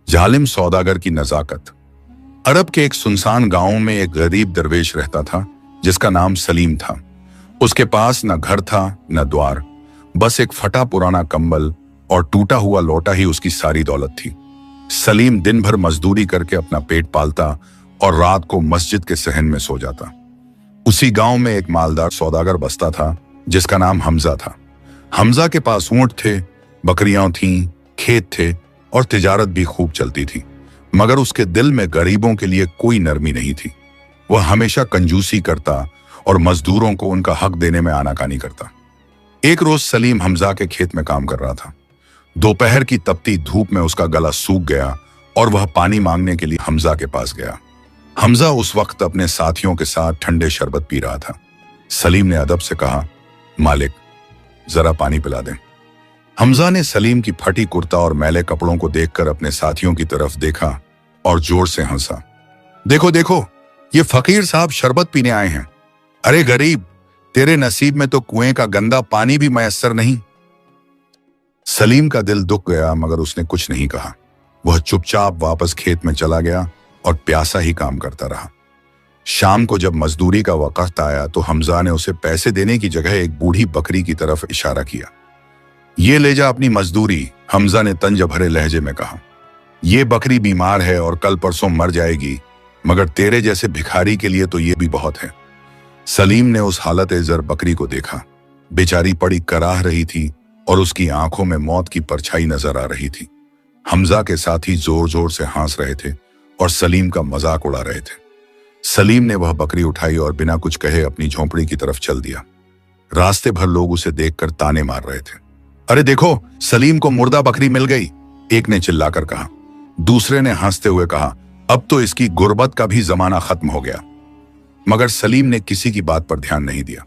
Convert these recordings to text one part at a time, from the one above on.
जालिम सौदागर की नजाकत। अरब के एक सुनसान गांव में एक गरीब दरवेश रहता था जिसका नाम सलीम था। उसके पास न घर था न द्वार, बस एक फटा पुराना कंबल और टूटा हुआ लोटा ही उसकी सारी दौलत थी। सलीम दिन भर मजदूरी करके अपना पेट पालता और रात को मस्जिद के सहन में सो जाता। उसी गांव में एक मालदार सौदागर बसता था जिसका नाम हमजा था। हमजा के पास ऊंट थे, बकरियां थीं, खेत थे और तिजारत भी खूब चलती थी, मगर उसके दिल में गरीबों के लिए कोई नरमी नहीं थी। वह हमेशा कंजूसी करता और मजदूरों को उनका हक देने में आनाकानी करता। एक रोज सलीम हमजा के खेत में काम कर रहा था। दोपहर की तपती धूप में उसका गला सूख गया और वह पानी मांगने के लिए हमजा के पास गया। हमजा उस वक्त अपने साथियों के साथ ठंडे शरबत पी रहा था। सलीम ने अदब से कहा, मालिक जरा पानी पिला दें। हमजा ने सलीम की फटी कुर्ता और मैले कपड़ों को देखकर अपने साथियों की तरफ देखा और जोर से हंसा। देखो देखो, ये फकीर साहब शरबत पीने आए हैं। अरे गरीब, तेरे नसीब में तो कुएं का गंदा पानी भी मयस्सर नहीं। सलीम का दिल दुख गया मगर उसने कुछ नहीं कहा। वह चुपचाप वापस खेत में चला गया और प्यासा ही काम करता रहा। शाम को जब मजदूरी का वक्त आया तो हमजा ने उसे पैसे देने की जगह एक बूढ़ी बकरी की तरफ इशारा किया। ये ले जा अपनी मजदूरी, हमजा ने तंज भरे लहजे में कहा। ये बकरी बीमार है और कल परसों मर जाएगी, मगर तेरे जैसे भिखारी के लिए तो ये भी बहुत है। सलीम ने उस हालत एजर बकरी को देखा। बेचारी पड़ी कराह रही थी और उसकी आंखों में मौत की परछाई नजर आ रही थी। हमजा के साथी जोर जोर से हंस रहे थे और सलीम का मजाक उड़ा रहे थे। सलीम ने वह बकरी उठाई और बिना कुछ कहे अपनी झोंपड़ी की तरफ चल दिया। रास्ते भर लोग उसे देखकर ताने मार रहे थे। अरे देखो, सलीम को मुर्दा बकरी मिल गई, एक ने चिल्लाकर कहा। दूसरे ने हंसते हुए कहा, अब तो इसकी गुर्बत का भी जमाना खत्म हो गया। मगर सलीम ने किसी की बात पर ध्यान नहीं दिया।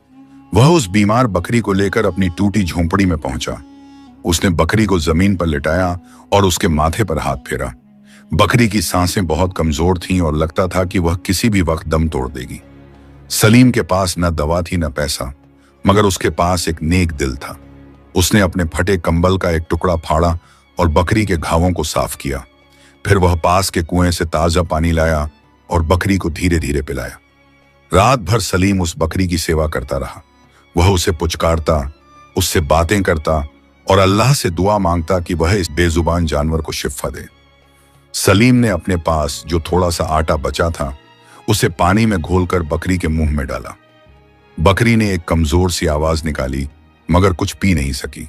वह उस बीमार बकरी को लेकर अपनी टूटी झोंपड़ी में पहुंचा। उसने बकरी को जमीन पर लिटाया और उसके माथे पर हाथ फेरा। बकरी की सांसें बहुत कमजोर थीं और लगता था कि वह किसी भी वक्त दम तोड़ देगी। सलीम के पास न दवा थी न पैसा, मगर उसके पास एक नेक दिल था। उसने अपने फटे कंबल का एक टुकड़ा फाड़ा और बकरी के घावों को साफ किया। फिर वह पास के कुएं से ताजा पानी लाया और बकरी को धीरे धीरे पिलाया। रात भर सलीम उस बकरी की सेवा करता रहा। वह उसे पुचकारता, उससे बातें करता और अल्लाह से दुआ मांगता कि वह इस बेजुबान जानवर को शिफा दे। सलीम ने अपने पास जो थोड़ा सा आटा बचा था उसे पानी में घोलकर बकरी के मुंह में डाला। बकरी ने एक कमजोर सी आवाज निकाली मगर कुछ पी नहीं सकी।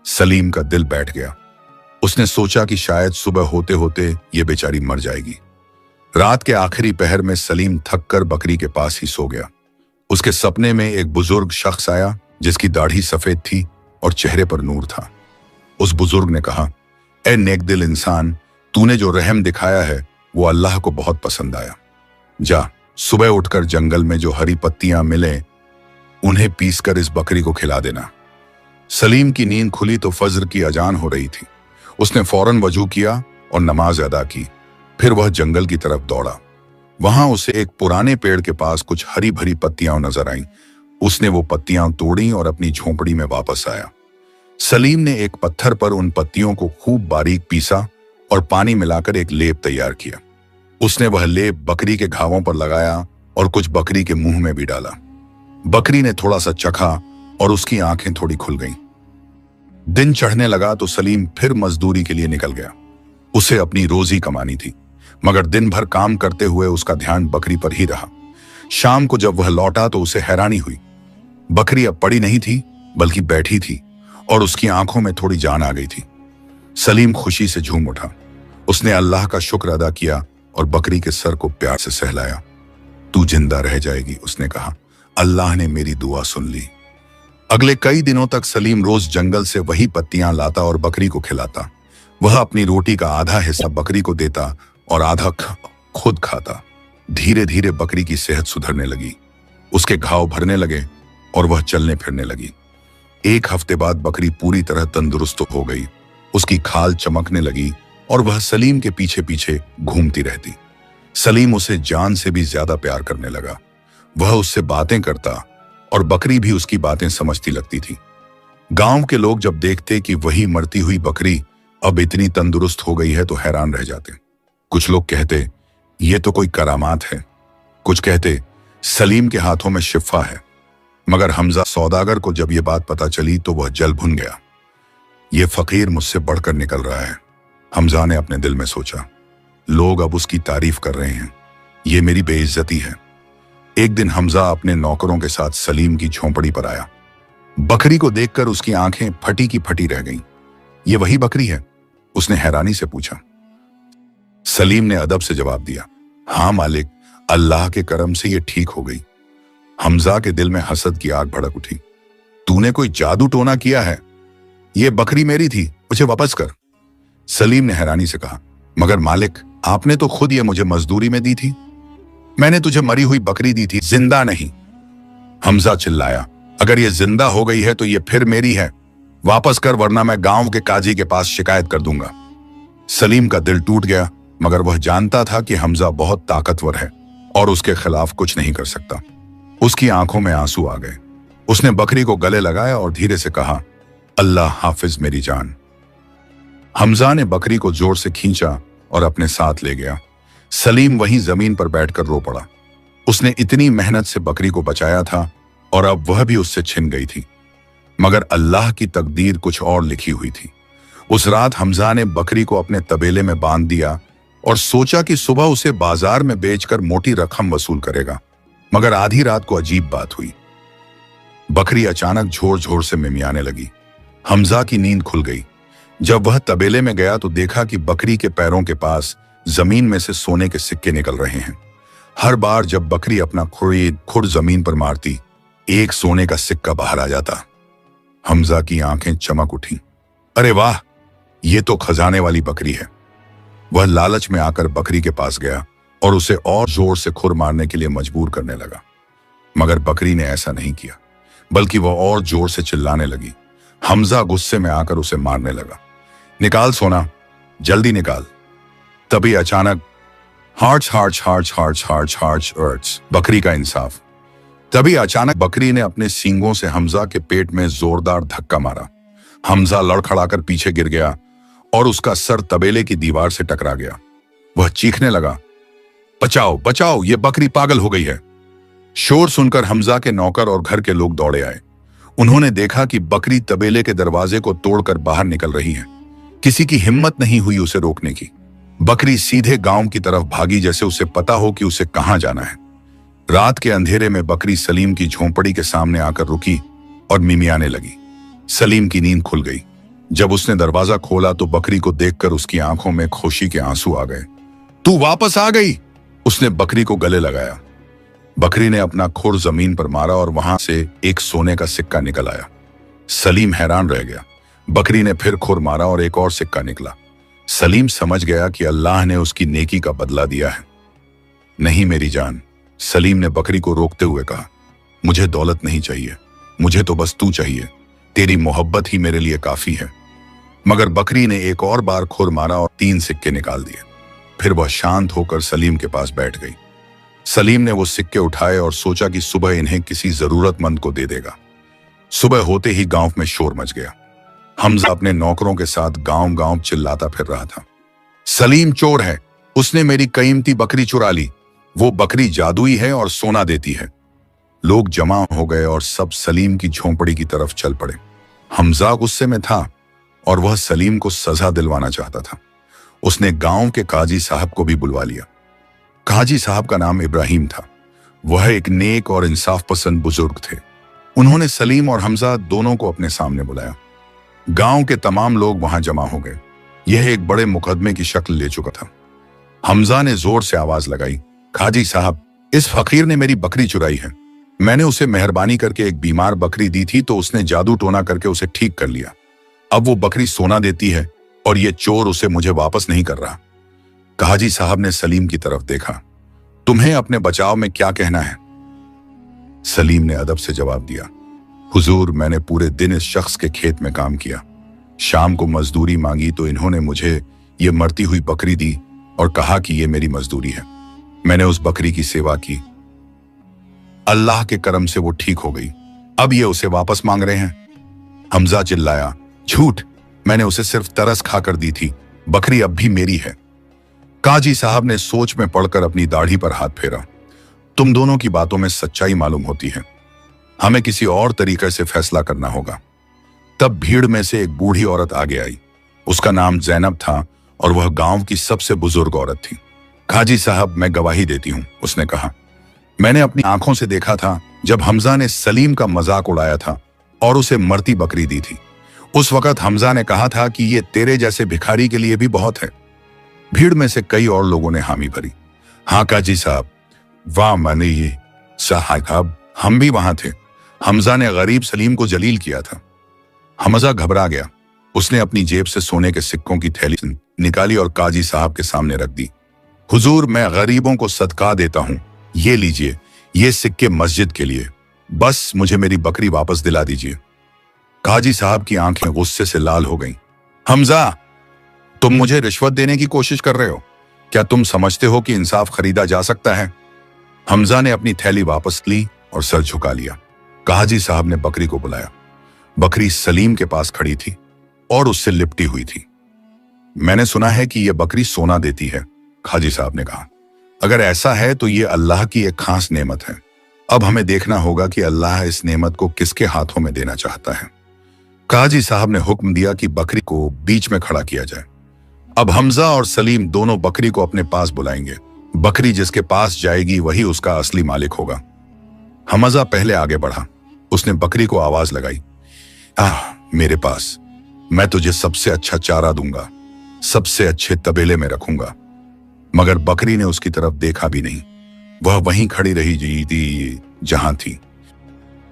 सलीम का दिल बैठ गया। उसने सोचा कि शायद सुबह होते होते ये बेचारी मर जाएगी। रात के आखिरी पहर में सलीम थक कर बकरी के पास ही सो गया। उसके सपने में एक बुजुर्ग शख्स आया जिसकी दाढ़ी सफेद थी और चेहरे पर नूर था। उस बुजुर्ग ने कहा, ए नेक दिल इंसान, तूने जो रहम दिखाया है वो अल्लाह को बहुत पसंद आया। जा, सुबह उठकर जंगल में जो हरी पत्तियां मिले उन्हें पीसकर इस बकरी को खिला देना। सलीम की नींद खुली तो फज्र की अजान हो रही थी। उसने फौरन वजू किया और नमाज अदा की। फिर वह जंगल की तरफ दौड़ा। वहां उसे एक पुराने पेड़ के पास कुछ हरी भरी पत्तियां नजर आईं। उसने वो पत्तियां तोड़ी और अपनी झोंपड़ी में वापस आया। सलीम ने एक पत्थर पर उन पत्तियों को खूब बारीक पीसा और पानी मिलाकर एक लेप तैयार किया। उसने वह लेप बकरी के घावों पर लगाया और कुछ बकरी के मुंह में भी डाला। बकरी ने थोड़ा सा चखा और उसकी आंखें थोड़ी खुल गईं। दिन चढ़ने लगा तो सलीम फिर मजदूरी के लिए निकल गया। उसे अपनी रोजी कमानी थी, मगर दिन भर काम करते हुए उसका ध्यान बकरी पर ही रहा। शाम को जब वह लौटा तो उसे हैरानी हुई। बकरी अब पड़ी नहीं थी बल्कि बैठी थी और उसकी आंखों में थोड़ी जान आ गई थी। सलीम खुशी से झूम उठा। उसने अल्लाह का शुक्र अदा किया और बकरी के सर को प्यार से सहलाया। तू जिंदा रह जाएगी, उसने कहा। अल्लाह ने मेरी दुआ सुन ली। अगले कई दिनों तक सलीम रोज जंगल से वही पत्तियां लाता और बकरी को खिलाता। वह अपनी रोटी का आधा हिस्सा बकरी को देता और आधा खुद खाता। धीरे धीरे बकरी की सेहत सुधरने लगी। उसके घाव भरने लगे और वह चलने फिरने लगी। एक हफ्ते बाद बकरी पूरी तरह तंदुरुस्त हो गई। उसकी खाल चमकने लगी और वह सलीम के पीछे पीछे घूमती रहती। सलीम उसे जान से भी ज्यादा प्यार करने लगा। वह उससे बातें करता और बकरी भी उसकी बातें समझती लगती थी। गांव के लोग जब देखते कि वही मरती हुई बकरी अब इतनी तंदुरुस्त हो गई है तो हैरान रह जाते। कुछ लोग कहते ये तो कोई करामात है, कुछ कहते सलीम के हाथों में शिफा है। मगर हमजा सौदागर को जब ये बात पता चली तो वह जल भुन गया। ये फकीर मुझसे बढ़कर निकल रहा है, हमजा ने अपने दिल में सोचा। लोग अब उसकी तारीफ कर रहे हैं, ये मेरी बेइज्जती है। एक दिन हमजा अपने नौकरों के साथ सलीम की झोंपड़ी पर आया। बकरी को देखकर उसकी आंखें फटी की फटी रह गईं। ये वही बकरी है? उसने हैरानी से पूछा। सलीम ने अदब से जवाब दिया, हाँ मालिक, अल्लाह के करम से ये ठीक हो गई। हमजा के दिल में हसद की आग भड़क उठी। तूने कोई जादू टोना किया है? ये बकरी मेरी थी, मुझे वापस कर। सलीम ने हैरानी से कहा, मगर मालिक, आपने तो खुद ये मुझे मजदूरी में दी थी। मैंने तुझे मरी हुई बकरी दी थी, जिंदा नहीं। हमजा चिल्लाया, अगर ये जिंदा हो गई है तो ये फिर मेरी है, वापस कर वरना मैं गांव के काजी के पास शिकायत कर दूंगा। सलीम का दिल टूट गया, मगर वह जानता था कि हमजा बहुत ताकतवर है और उसके खिलाफ कुछ नहीं कर सकता। उसकी आंखों में आंसू आ गए। उसने बकरी को गले लगाया और धीरे से कहा, अल्लाह हाफिज मेरी जान। हमजा ने बकरी को जोर से खींचा और अपने साथ ले गया। सलीम वहीं जमीन पर बैठकर रो पड़ा। उसने इतनी मेहनत से बकरी को बचाया था और अब वह भी उससे छिन गई थी। मगर अल्लाह की तकदीर कुछ और लिखी हुई थी। उस रात हमजा ने बकरी को अपने तबेले में बांध दिया और सोचा कि सुबह उसे बाजार में बेचकर मोटी रकम वसूल करेगा। मगर आधी रात को अजीब बात हुई। बकरी अचानक झोर झोर से मिमियाने लगी। हमजा की नींद खुल गई। जब वह तबेले में गया तो देखा कि बकरी के पैरों के पास जमीन में से सोने के सिक्के निकल रहे हैं। हर बार जब बकरी अपना खुर जमीन पर मारती, एक सोने का सिक्का बाहर आ जाता। हमजा की आंखें चमक उठी। अरे वाह, ये तो खजाने वाली बकरी है। वह लालच में आकर बकरी के पास गया और उसे और जोर से खुर मारने के लिए मजबूर करने लगा। मगर बकरी ने ऐसा नहीं किया, बल्कि वह और जोर से चिल्लाने लगी। हमजा गुस्से में आकर उसे मारने लगा। निकाल सोना, जल्दी निकाल। तभी अचानक हार्च हार्च हार्च हार्च हार्च हार्च अर्ट्स, बकरी का इंसाफ। तभी अचानक बकरी ने अपने सींगों से हमजा के पेट में जोरदार धक्का मारा। हमजा लड़खड़ाकर पीछे गिर गया और उसका सर तबेले की दीवार से टकरा गया। वह चीखने लगा, बचाओ बचाओ, ये बकरी पागल हो गई है। शोर सुनकर हमजा के नौकर और घर के लोग दौड़े आए। उन्होंने देखा कि बकरी तबेले के दरवाजे को तोड़कर बाहर निकल रही है। किसी की हिम्मत नहीं हुई उसे रोकने की। बकरी सीधे गांव की तरफ भागी, जैसे उसे पता हो कि उसे कहां जाना है। रात के अंधेरे में बकरी सलीम की झोंपड़ी के सामने आकर रुकी और मिमियाने लगी। सलीम की नींद खुल गई। जब उसने दरवाजा खोला तो बकरी को देखकर उसकी आंखों में खुशी के आंसू आ गए। तू वापस आ गई, उसने बकरी को गले लगाया। बकरी ने अपना खुर जमीन पर मारा और वहां से एक सोने का सिक्का निकल आया। सलीम हैरान रह गया। बकरी ने फिर खुर मारा और एक और सिक्का निकला। सलीम समझ गया कि अल्लाह ने उसकी नेकी का बदला दिया है। नहीं मेरी जान, सलीम ने बकरी को रोकते हुए कहा, मुझे दौलत नहीं चाहिए, मुझे तो बस तू चाहिए। तेरी मोहब्बत ही मेरे लिए काफी है। मगर बकरी ने एक और बार खुर मारा और 3 सिक्के निकाल दिए। फिर वह शांत होकर सलीम के पास बैठ गई। सलीम ने वो सिक्के उठाए और सोचा कि सुबह इन्हें किसी जरूरतमंद को दे देगा। सुबह होते ही गांव में शोर मच गया। हमजा अपने नौकरों के साथ गांव गांव चिल्लाता फिर रहा था, सलीम चोर है, उसने मेरी कीमती बकरी चुरा ली, वो बकरी जादुई है और सोना देती है। लोग जमा हो गए और सब सलीम की झोंपड़ी की तरफ चल पड़े। हमजा गुस्से में था और वह सलीम को सजा दिलवाना चाहता था। उसने गांव के काजी साहब को भी बुलवा लिया। काजी साहब का नाम इब्राहिम था। वह एक नेक और इंसाफ पसंद बुजुर्ग थे। उन्होंने सलीम और हमजा दोनों को अपने सामने बुलाया। गांव के तमाम लोग वहां जमा हो गए। यह एक बड़े मुकदमे की शक्ल ले चुका था। हमजा ने जोर से आवाज लगाई, काजी साहब, इस फकीर ने मेरी बकरी चुराई है। मैंने उसे मेहरबानी करके एक बीमार बकरी दी थी तो उसने जादू टोना करके उसे ठीक कर लिया। अब वो बकरी सोना देती है और ये चोर उसे मुझे वापस नहीं कर रहा। काजी साहब ने सलीम की तरफ देखा, तुम्हें अपने बचाव में क्या कहना है? सलीम ने अदब से जवाब दिया, हुजूर, मैंने पूरे दिन इस शख्स के खेत में काम किया। शाम को मजदूरी मांगी तो इन्होंने मुझे ये मरती हुई बकरी दी और कहा कि ये मेरी मजदूरी है। मैंने उस बकरी की सेवा की। अल्लाह के करम से वो ठीक हो गई। अब ये उसे वापस मांग रहे हैं। हमजा चिल्लाया, झूठ, मैंने उसे सिर्फ तरस खाकर दी थी। बकरी अब भी मेरी है। काजी साहब ने सोच में पड़कर अपनी दाढ़ी पर हाथ फेरा। तुम दोनों की बातों में सच्चाई मालूम होती है। हमें किसी और तरीके से फैसला करना होगा। तब भीड़ में से एक बूढ़ी औरत आगे आई। उसका नाम जैनब था और वह गांव की सबसे बुजुर्ग औरत थी। काजी साहब, मैं गवाही देती हूं, उसने कहा। मैंने अपनी आंखों से देखा था जब हमजा ने सलीम का मजाक उड़ाया था और उसे मरती बकरी दी थी। उस वक्त हमजा ने कहा था कि ये तेरे जैसे भिखारी के लिए भी बहुत है। भीड़ में से कई और लोगों ने हामी भरी। हाँ काजी साहब, वाह माने ये साहब, हम भी वहां थे। हमजा ने गरीब सलीम को जलील किया था। हमजा घबरा गया। उसने अपनी जेब से सोने के सिक्कों की थैली निकाली और काजी साहब के सामने रख दी। हुजूर, मैं गरीबों को सदका देता हूं। ये लीजिए, ये सिक्के मस्जिद के लिए। बस मुझे मेरी बकरी वापस दिला दीजिए। काजी साहब की आंखें गुस्से से लाल हो गईं। हमजा, तुम मुझे रिश्वत देने की कोशिश कर रहे हो? क्या तुम समझते हो कि इंसाफ खरीदा जा सकता है? हमजा ने अपनी थैली वापस ली और सर झुका लिया। काजी साहब ने बकरी को बुलाया। बकरी सलीम के पास खड़ी थी और उससे लिपटी हुई थी। मैंने सुना है कि यह बकरी सोना देती है, काजी साहब ने कहा। अगर ऐसा है तो यह अल्लाह की एक खास नेमत है। अब हमें देखना होगा कि अल्लाह इस नेमत को किसके हाथों में देना चाहता है। काजी साहब ने हुक्म दिया कि बकरी को बीच में खड़ा किया जाए। अब हमजा और सलीम दोनों बकरी को अपने पास बुलाएंगे। बकरी जिसके पास जाएगी वही उसका असली मालिक होगा। हमजा पहले आगे बढ़ा। उसने बकरी को आवाज लगाई, मेरे पास। मैं तुझे सबसे अच्छा चारा दूंगा, सबसे अच्छे तबेले में रखूंगा। मगर बकरी ने उसकी तरफ देखा भी नहीं। वह वहीं खड़ी रही थी जहां थी।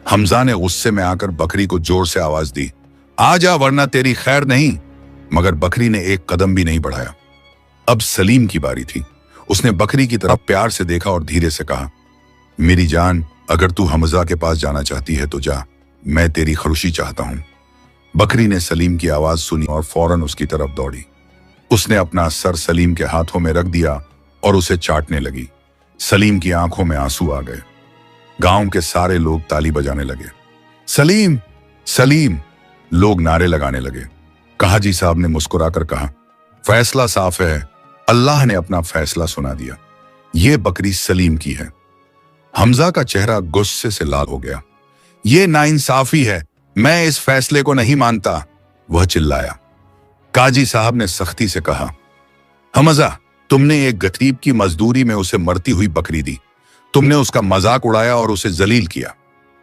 हमजा ने गुस्से में आकर बकरी को जोर से आवाज दी, आ जा वरना तेरी खैर नहीं। मगर बकरी ने एक कदम भी नहीं बढ़ाया। अब सलीम की बारी थी। उसने बकरी की तरफ प्यार से देखा और धीरे से कहा, मेरी जान, अगर तू हमजा के पास जाना चाहती है तो जा, मैं तेरी खुशी चाहता हूं। बकरी ने सलीम की आवाज सुनी और फौरन उसकी तरफ दौड़ी। उसने अपना सर सलीम के हाथों में रख दिया और उसे चाटने लगी। सलीम की आंखों में आंसू आ गए। गांव के सारे लोग ताली बजाने लगे। सलीम, सलीम, लोग नारे लगाने लगे। काजी साहब ने मुस्कुराकर कहा, फैसला साफ है। अल्लाह ने अपना फैसला सुना दिया। यह बकरी सलीम की है। हमजा का चेहरा गुस्से से लाल हो गया। यह नाइंसाफी है, मैं इस फैसले को नहीं मानता, वह चिल्लाया। काजी साहब ने सख्ती से कहा, हमजा, तुमने एक गरीब की मजदूरी में उसे मरती हुई बकरी दी। तुमने उसका मजाक उड़ाया और उसे जलील किया,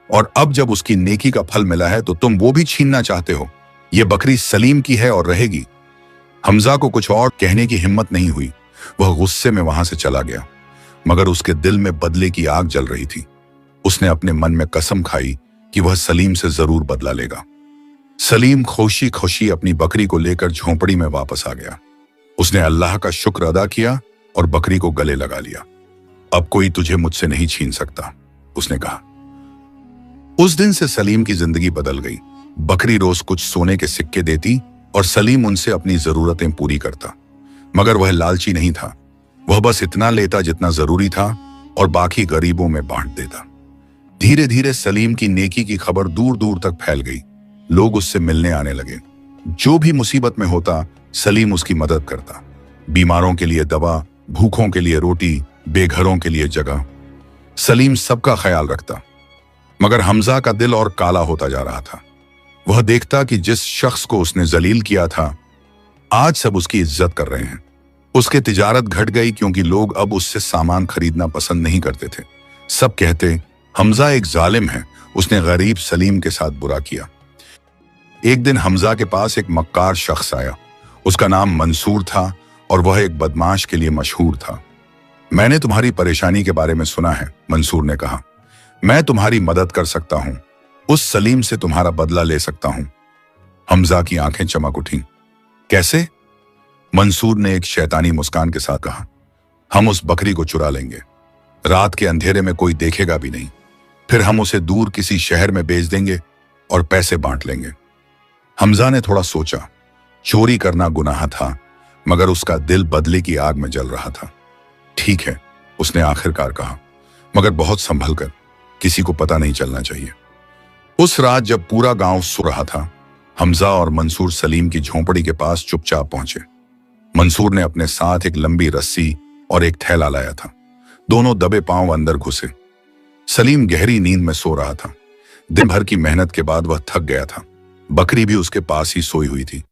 और अब जब उसकी नेकी का फल मिला है तो तुम वो भी छीनना चाहते हो। यह बकरी सलीम की है और रहेगी। हमजा को कुछ और कहने की हिम्मत नहीं हुई। वह गुस्से में वहां से चला गया, मगर उसके दिल में बदले की आग जल रही थी। उसने अपने मन में कसम खाई कि वह सलीम से जरूर बदला लेगा। सलीम खुशी खुशी अपनी बकरी को लेकर झोंपड़ी में वापस आ गया। उसने अल्लाह का शुक्र अदा किया और बकरी को गले लगा लिया। अब कोई तुझे मुझसे नहीं छीन सकता, उसने कहा। उस दिन से सलीम की जिंदगी बदल गई। बकरी रोज कुछ सोने के सिक्के देती और सलीम उनसे अपनी जरूरतें पूरी करता। मगर वह लालची नहीं था। वह बस इतना लेता जितना जरूरी था और बाकी गरीबों में बांट देता। धीरे धीरे सलीम की नेकी की खबर दूर दूर तक फैल गई। लोग उससे मिलने आने लगे। जो भी मुसीबत में होता, सलीम उसकी मदद करता। बीमारों के लिए दवा, भूखों के लिए रोटी, बेघरों के लिए जगह। सलीम सबका ख्याल रखता। मगर हमजा का दिल और काला होता जा रहा था। वह देखता कि जिस शख्स को उसने जलील किया था, आज सब उसकी इज्जत कर रहे हैं। उसकी तिजारत घट गई क्योंकि लोग अब उससे सामान खरीदना पसंद नहीं करते थे। सब कहते, हमजा एक जालिम है, उसने गरीब सलीम के साथ बुरा किया। एक दिन हमजा के पास एक मक्कार शख्स आया। उसका नाम मंसूर था और वह एक बदमाश के लिए मशहूर था। मैंने तुम्हारी परेशानी के बारे में सुना है, मंसूर ने कहा। मैं तुम्हारी मदद कर सकता हूं। उस सलीम से तुम्हारा बदला ले सकता हूं। हमजा की आंखें चमक उठीं। कैसे? मंसूर ने एक शैतानी मुस्कान के साथ कहा, हम उस बकरी को चुरा लेंगे। रात के अंधेरे में कोई देखेगा भी नहीं। फिर हम उसे दूर किसी शहर में बेच देंगे और पैसे बांट लेंगे। हमजा ने थोड़ा सोचा। चोरी करना गुनाह था, मगर उसका दिल बदले की आग में जल रहा था। ठीक है, उसने आखिरकार कहा, मगर बहुत संभल कर, किसी को पता नहीं चलना चाहिए। उस रात जब पूरा गांव सो रहा था, हमजा और मंसूर सलीम की झोंपड़ी के पास चुपचाप पहुंचे। मंसूर ने अपने साथ एक लंबी रस्सी और एक थैला लाया था। दोनों दबे पांव अंदर घुसे। सलीम गहरी नींद में सो रहा था। दिन भर की मेहनत के बाद वह थक गया था। बकरी भी उसके पास ही सोई हुई थी।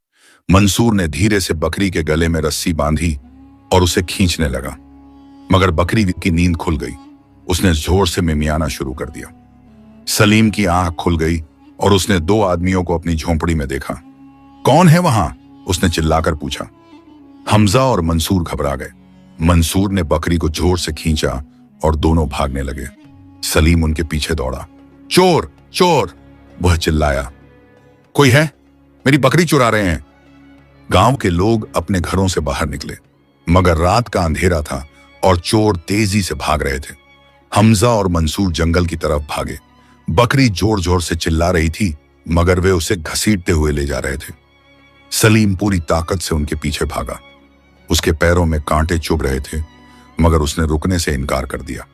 मंसूर ने धीरे से बकरी के गले में रस्सी बांधी और उसे खींचने लगा, मगर बकरी की नींद खुल गई। उसने जोर से मिमियाना शुरू कर दिया। सलीम की आंख खुल गई और उसने दो आदमियों को अपनी झोंपड़ी में देखा। कौन है वहां? उसने चिल्लाकर पूछा। हमजा और मंसूर घबरा गए। मंसूर ने बकरी को जोर से खींचा और दोनों भागने लगे। सलीम उनके पीछे दौड़ा। चोर चोर, वह चिल्लाया। कोई है? मेरी बकरी चुरा रहे हैं। गांव के लोग अपने घरों से बाहर निकले, मगर रात का अंधेरा था और चोर तेजी से भाग रहे थे। हमजा और मंसूर जंगल की तरफ भागे। बकरी जोर जोर से चिल्ला रही थी, मगर वे उसे घसीटते हुए ले जा रहे थे। सलीम पूरी ताकत से उनके पीछे भागा। उसके पैरों में कांटे चुभ रहे थे, मगर उसने रुकने से इनकार कर दिया।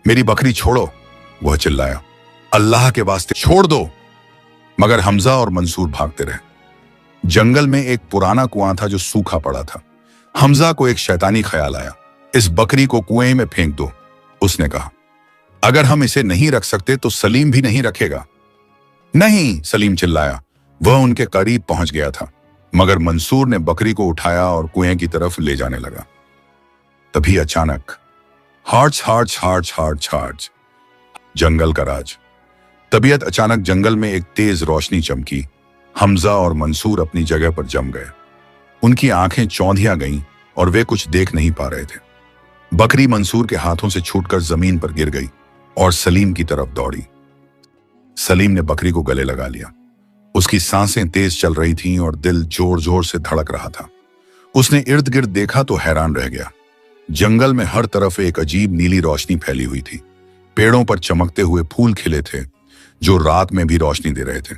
मेरी बकरी छोड़ो, वह चिल्लाया। अल्लाह के वास्ते छोड़ दो। मगर हमजा और मंसूर भागते रहे। जंगल में एक पुराना कुआं था जो सूखा पड़ा था। हमजा को एक शैतानी ख्याल आया। इस बकरी को कुएं में फेंक दो, उसने कहा। अगर हम इसे नहीं रख सकते तो सलीम भी नहीं रखेगा। नहीं, सलीम चिल्लाया। वह उनके करीब पहुंच गया था, मगर मंसूर ने बकरी को उठाया और कुएं की तरफ ले जाने लगा। तभी अचानक हार्च हार्च हार्च हार्च हार्च, जंगल का राज। तबीयत अचानक जंगल में एक तेज रोशनी चमकी। हमजा और मंसूर अपनी जगह पर जम गए। उनकी आंखें चौंधिया गईं और वे कुछ देख नहीं पा रहे थे। बकरी मंसूर के हाथों से छूटकर जमीन पर गिर गई और सलीम की तरफ दौड़ी। सलीम ने बकरी को गले लगा लिया। उसकी सांसें तेज चल रही थीं और दिल जोर जोर से धड़क रहा था। उसने इर्द गिर्द देखा तो हैरान रह गया। जंगल में हर तरफ एक अजीब नीली रोशनी फैली हुई थी। पेड़ों पर चमकते हुए फूल खिले थे जो रात में भी रोशनी दे रहे थे।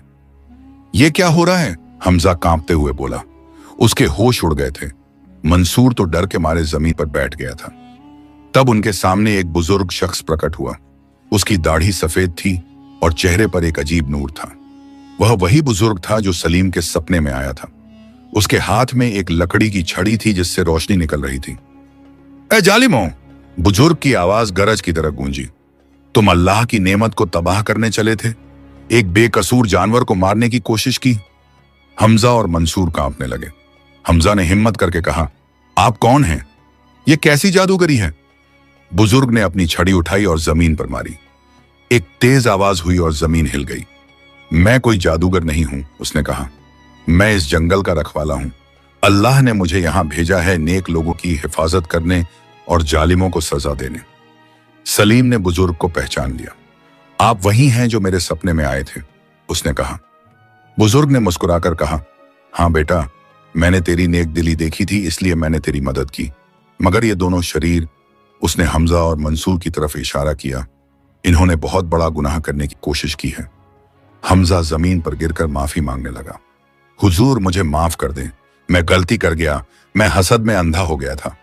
ये क्या हो रहा है? हमजा कांपते हुए बोला। उसके होश उड़ गए थे। मंसूर तो डर के मारे जमीन पर बैठ गया था। तब उनके सामने एक बुजुर्ग शख्स प्रकट हुआ। उसकी दाढ़ी सफेद थी और चेहरे पर एक अजीब नूर था। वह वही बुजुर्ग था जो सलीम के सपने में आया था। उसके हाथ में एक लकड़ी की छड़ी थी जिससे रोशनी निकल रही थी। ए जालिमों, बुजुर्ग की आवाज गरज की तरह गूंजी। तुम अल्लाह की नेमत को तबाह करने चले थे, एक बेकसूर जानवर को मारने की कोशिश की। हमजा और मंसूर कांपने लगे। हमजा ने हिम्मत करके कहा, आप कौन हैं? ये कैसी जादूगरी है? बुजुर्ग ने अपनी छड़ी उठाई और जमीन पर मारी। एक तेज आवाज हुई और जमीन हिल गई। मैं कोई जादूगर नहीं हूं, उसने कहा। मैं इस जंगल का रखवाला हूं। अल्लाह ने मुझे यहां भेजा है नेक लोगों की हिफाजत करने और जालिमों को सजा देने। सलीम ने बुजुर्ग को पहचान लिया। आप वही हैं जो मेरे सपने में आए थे, उसने कहा। बुजुर्ग ने मुस्कुराकर कहा, हाँ बेटा, मैंने तेरी नेक दिली देखी थी, इसलिए मैंने तेरी मदद की। मगर ये दोनों शरीर, उसने हमजा और मंसूर की तरफ इशारा किया, इन्होंने बहुत बड़ा गुनाह करने की कोशिश की है। हमजा जमीन पर गिरकर माफी मांगने लगा। हुजूर, मुझे माफ कर दें, मैं गलती कर गया, मैं हसद में अंधा हो गया था।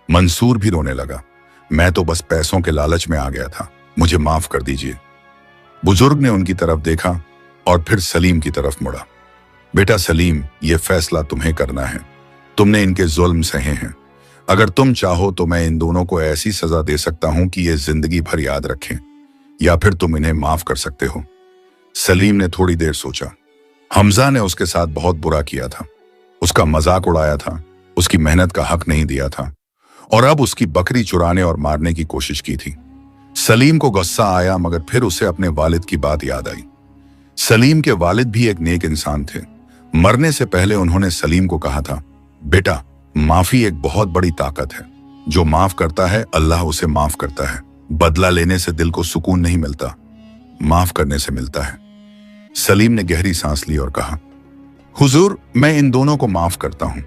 मंसूर भी रोने लगा। मैं तो बस पैसों के लालच में आ गया था, मुझे माफ कर दीजिए। बुजुर्ग ने उनकी तरफ देखा और फिर सलीम की तरफ मुड़ा। बेटा सलीम, यह फैसला तुम्हें करना है। तुमने इनके जुल्म सहे हैं। अगर तुम चाहो तो मैं इन दोनों को ऐसी सजा दे सकता हूं कि ये जिंदगी भर याद रखें, या फिर तुम इन्हें माफ कर सकते हो। सलीम ने थोड़ी देर सोचा। हमजा ने उसके साथ बहुत बुरा किया था, उसका मजाक उड़ाया था, उसकी मेहनत का हक नहीं दिया था, और अब उसकी बकरी चुराने और मारने की कोशिश की थी। सलीम को गुस्सा आया, मगर फिर उसे अपने वालिद की बात याद आई। सलीम के वालिद भी एक नेक इंसान थे। मरने से पहले उन्होंने सलीम को कहा था, बेटा, माफी एक बहुत बड़ी ताकत है। जो माफ करता है अल्लाह उसे माफ करता है। बदला लेने से दिल को सुकून नहीं मिलता, माफ करने से मिलता है। सलीम ने गहरी सांस ली और कहा, हुजूर, मैं इन दोनों को माफ करता हूं।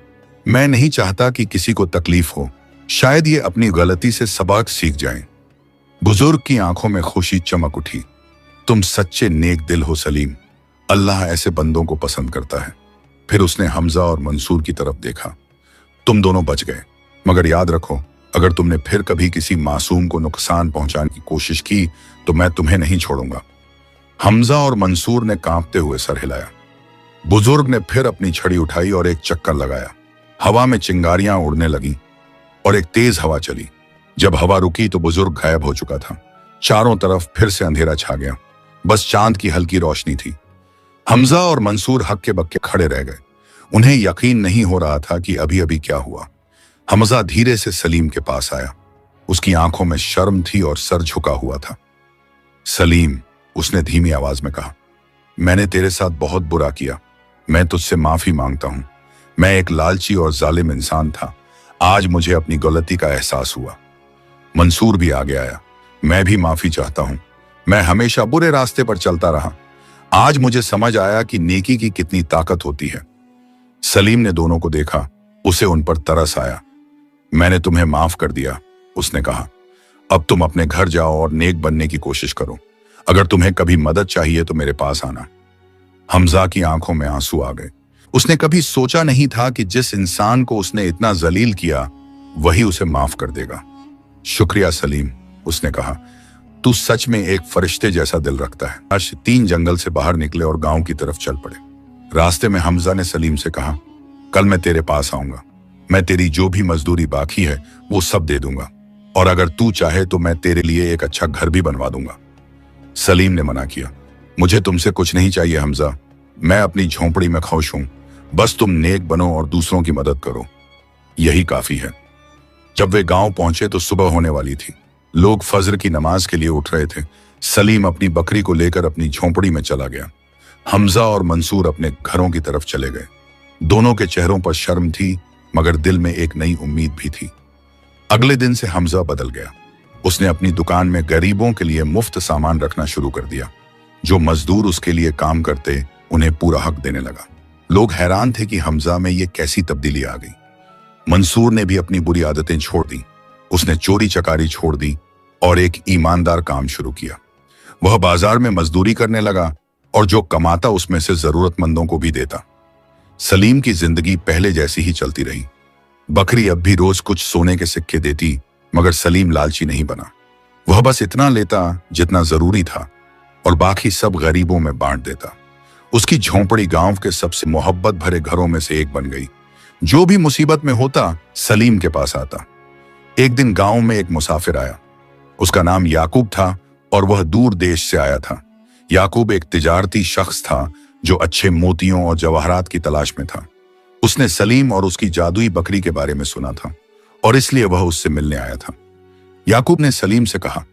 मैं नहीं चाहता कि किसी को तकलीफ हो। शायद ये अपनी गलती से सबक सीख जाएं। बुजुर्ग की आंखों में खुशी चमक उठी। तुम सच्चे नेक दिल हो सलीम, अल्लाह ऐसे बंदों को पसंद करता है। फिर उसने हमजा और मंसूर की तरफ देखा। तुम दोनों बच गए, मगर याद रखो, अगर तुमने फिर कभी किसी मासूम को नुकसान पहुंचाने की कोशिश की तो मैं तुम्हें नहीं छोड़ूंगा। हमजा और मंसूर ने कांपते हुए सर हिलाया। बुजुर्ग ने फिर अपनी छड़ी उठाई और एक चक्कर लगाया। हवा में चिंगारियां उड़ने लगीं और एक तेज हवा चली। जब हवा रुकी तो बुजुर्ग गायब हो चुका था। चारों तरफ फिर से अंधेरा छा गया, बस चांद की हल्की रोशनी थी। हमजा और मंसूर हक्के बक्के खड़े रह गए। उन्हें यकीन नहीं हो रहा था कि अभी अभी क्या हुआ। हमजा धीरे से सलीम के पास आया। उसकी आंखों में शर्म थी और सर झुका हुआ था। सलीम, उसने धीमी आवाज में कहा, मैंने तेरे साथ बहुत बुरा किया। मैं तुझसे माफी मांगता हूं। मैं एक लालची और जालिम इंसान था। आज मुझे अपनी गलती का एहसास हुआ। मंसूर भी आगे आया। मैं भी माफी चाहता हूं। मैं हमेशा बुरे रास्ते पर चलता रहा। आज मुझे समझ आया कि नेकी की कितनी ताकत होती है। सलीम ने दोनों को देखा। उसे उन पर तरस आया। मैंने तुम्हें माफ कर दिया, उसने कहा। अब तुम अपने घर जाओ और नेक बनने की कोशिश करो। अगर तुम्हें कभी मदद चाहिए तो मेरे पास आना। हमजा की आंखों में आंसू आ गए। उसने कभी सोचा नहीं था कि जिस इंसान को उसने इतना जलील किया वही उसे माफ कर देगा। शुक्रिया सलीम, उसने कहा। तू सच में एक फरिश्ते जैसा दिल रखता है। आज 3 जंगल से बाहर निकले और गांव की तरफ चल पड़े। रास्ते में हमजा ने सलीम से कहा, कल मैं तेरे पास आऊंगा। मैं तेरी जो भी मजदूरी बाकी है वो सब दे दूंगा, और अगर तू चाहे तो मैं तेरे लिए एक अच्छा घर भी बनवा दूंगा। सलीम ने मना किया, मुझे तुमसे कुछ नहीं चाहिए हमजा। मैं अपनी झोंपड़ी में खुश हूं। बस तुम नेक बनो और दूसरों की मदद करो, यही काफी है। जब वे गांव पहुंचे तो सुबह होने वाली थी। लोग फजर की नमाज के लिए उठ रहे थे। सलीम अपनी बकरी को लेकर अपनी झोंपड़ी में चला गया। हमजा और मंसूर अपने घरों की तरफ चले गए। दोनों के चेहरों पर शर्म थी, मगर दिल में एक नई उम्मीद भी थी। अगले दिन से हमजा बदल गया। उसने अपनी दुकान में गरीबों के लिए मुफ्त सामान रखना शुरू कर दिया। जो मजदूर उसके लिए काम करते उन्हें पूरा हक देने लगा। लोग हैरान थे कि हमजा में ये कैसी तब्दीली आ गई। मंसूर ने भी अपनी बुरी आदतें छोड़ दी। उसने चोरी चकारी छोड़ दी और एक ईमानदार काम शुरू किया। वह बाजार में मजदूरी करने लगा और जो कमाता उसमें से जरूरतमंदों को भी देता। सलीम की जिंदगी पहले जैसी ही चलती रही। बकरी अब भी रोज कुछ सोने के सिक्के देती, मगर सलीम लालची नहीं बना। वह बस इतना लेता जितना जरूरी था और बाकी सब गरीबों में बांट देता। उसकी झोंपड़ी गांव के सबसे मोहब्बत भरे घरों में से एक बन गई। जो भी मुसीबत में होता सलीम के पास आता। एक दिन गांव में एक मुसाफिर आया। उसका नाम याकूब था और वह दूर देश से आया था। याकूब एक तिजारती शख्स था जो अच्छे मोतियों और जवाहरात की तलाश में था। उसने सलीम और उसकी जादुई बकरी के बारे में सुना था और इसलिए वह उससे मिलने आया था। याकूब ने सलीम से कहा,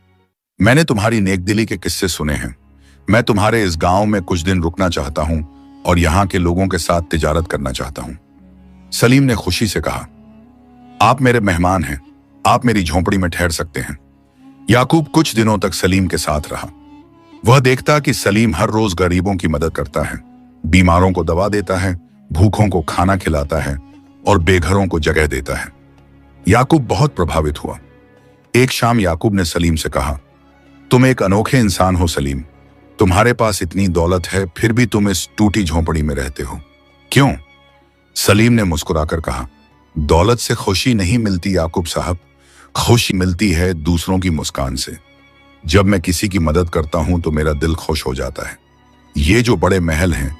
मैंने तुम्हारी नेकदिली के किस्से सुने हैं। मैं तुम्हारे इस गांव में कुछ दिन रुकना चाहता हूं और यहां के लोगों के साथ तिजारत करना चाहता हूं। सलीम ने खुशी से कहा, आप मेरे मेहमान हैं। आप मेरी झोंपड़ी में ठहर सकते हैं। याकूब कुछ दिनों तक सलीम के साथ रहा। वह देखता कि सलीम हर रोज गरीबों की मदद करता है, बीमारों को दवा देता है, भूखों को खाना खिलाता है और बेघरों को जगह देता है। याकूब बहुत प्रभावित हुआ। एक शाम याकूब ने सलीम से कहा, तुम एक अनोखे इंसान हो सलीम। तुम्हारे पास इतनी दौलत है फिर भी तुम इस टूटी झोंपड़ी में रहते हो, क्यों? सलीम ने मुस्कुराकर कहा, दौलत से खुशी नहीं मिलती याकूब साहब। खुशी मिलती है दूसरों की मुस्कान से। जब मैं किसी की मदद करता हूं तो मेरा दिल खुश हो जाता है। ये जो बड़े महल हैं,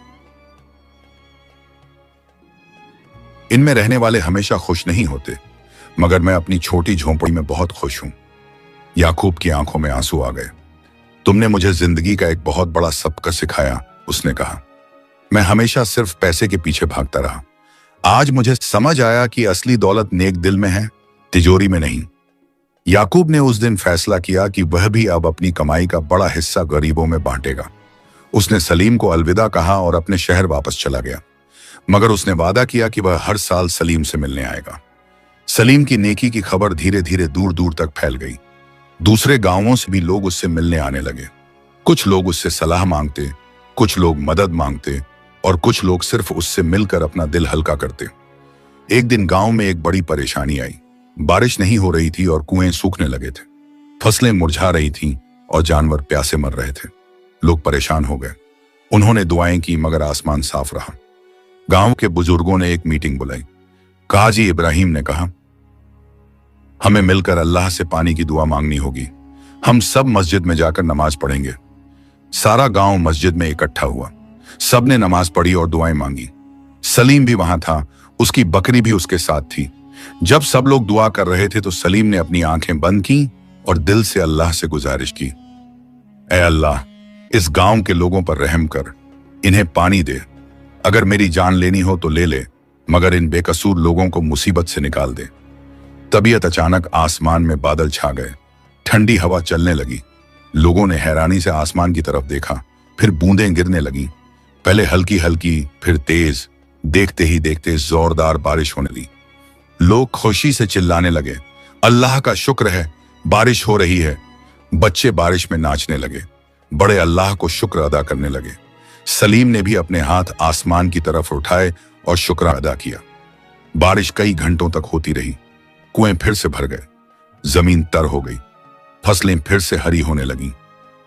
इनमें रहने वाले हमेशा खुश नहीं होते, मगर मैं अपनी छोटी झोंपड़ी में बहुत खुश हूं। याकूब की आंखों में आंसू आ गए। तुमने मुझे जिंदगी का एक बहुत बड़ा सबक सिखाया, उसने कहा। मैं हमेशा सिर्फ पैसे के पीछे भागता रहा। आज मुझे समझ आया कि असली दौलत नेक दिल में है, तिजोरी में नहीं। याकूब ने उस दिन फैसला किया कि वह भी अब अपनी कमाई का बड़ा हिस्सा गरीबों में बांटेगा। उसने सलीम को अलविदा कहा और अपने शहर वापस चला गया, मगर उसने वादा किया कि वह हर साल सलीम से मिलने आएगा। सलीम की नेकी की खबर धीरे धीरे दूर दूर तक फैल गई। दूसरे गांवों से भी लोग उससे मिलने आने लगे। कुछ लोग उससे सलाह मांगते, कुछ लोग मदद मांगते और कुछ लोग सिर्फ उससे मिलकर अपना दिल हल्का करते। एक दिन गांव में एक बड़ी परेशानी आई। बारिश नहीं हो रही थी और कुएं सूखने लगे थे। फसलें मुरझा रही थीं और जानवर प्यासे मर रहे थे। लोग परेशान हो गए। उन्होंने दुआएं की, मगर आसमान साफ रहा। गांव के बुजुर्गों ने एक मीटिंग बुलाई। काजी इब्राहिम ने कहा, हमें मिलकर अल्लाह से पानी की दुआ मांगनी होगी। हम सब मस्जिद में जाकर नमाज पढ़ेंगे। सारा गांव मस्जिद में इकट्ठा हुआ। सबने नमाज पढ़ी और दुआएं मांगी। सलीम भी वहां था, उसकी बकरी भी उसके साथ थी। जब सब लोग दुआ कर रहे थे तो सलीम ने अपनी आंखें बंद की और दिल से अल्लाह से गुजारिश की, ऐ अल्लाह, इस गांव के लोगों पर रहम कर, इन्हें पानी दे। अगर मेरी जान लेनी हो तो ले ले, मगर इन बेकसूर लोगों को मुसीबत से निकाल दे। तबीयत अचानक आसमान में बादल छा गए, ठंडी हवा चलने लगी। लोगों ने हैरानी से आसमान की तरफ देखा, फिर बूंदें गिरने लगी, पहले हल्की हल्की, फिर तेज। देखते ही देखते जोरदार बारिश होने लगी। लोग खुशी से चिल्लाने लगे, अल्लाह का शुक्र है, बारिश हो रही है। बच्चे बारिश में नाचने लगे, बड़े अल्लाह को शुक्र अदा करने लगे। सलीम ने भी अपने हाथ आसमान की तरफ उठाए और शुक्र अदा किया। बारिश कई घंटों तक होती रही। कुएं फिर से भर गए, जमीन तर हो गई, फसलें फिर से हरी होने लगीं,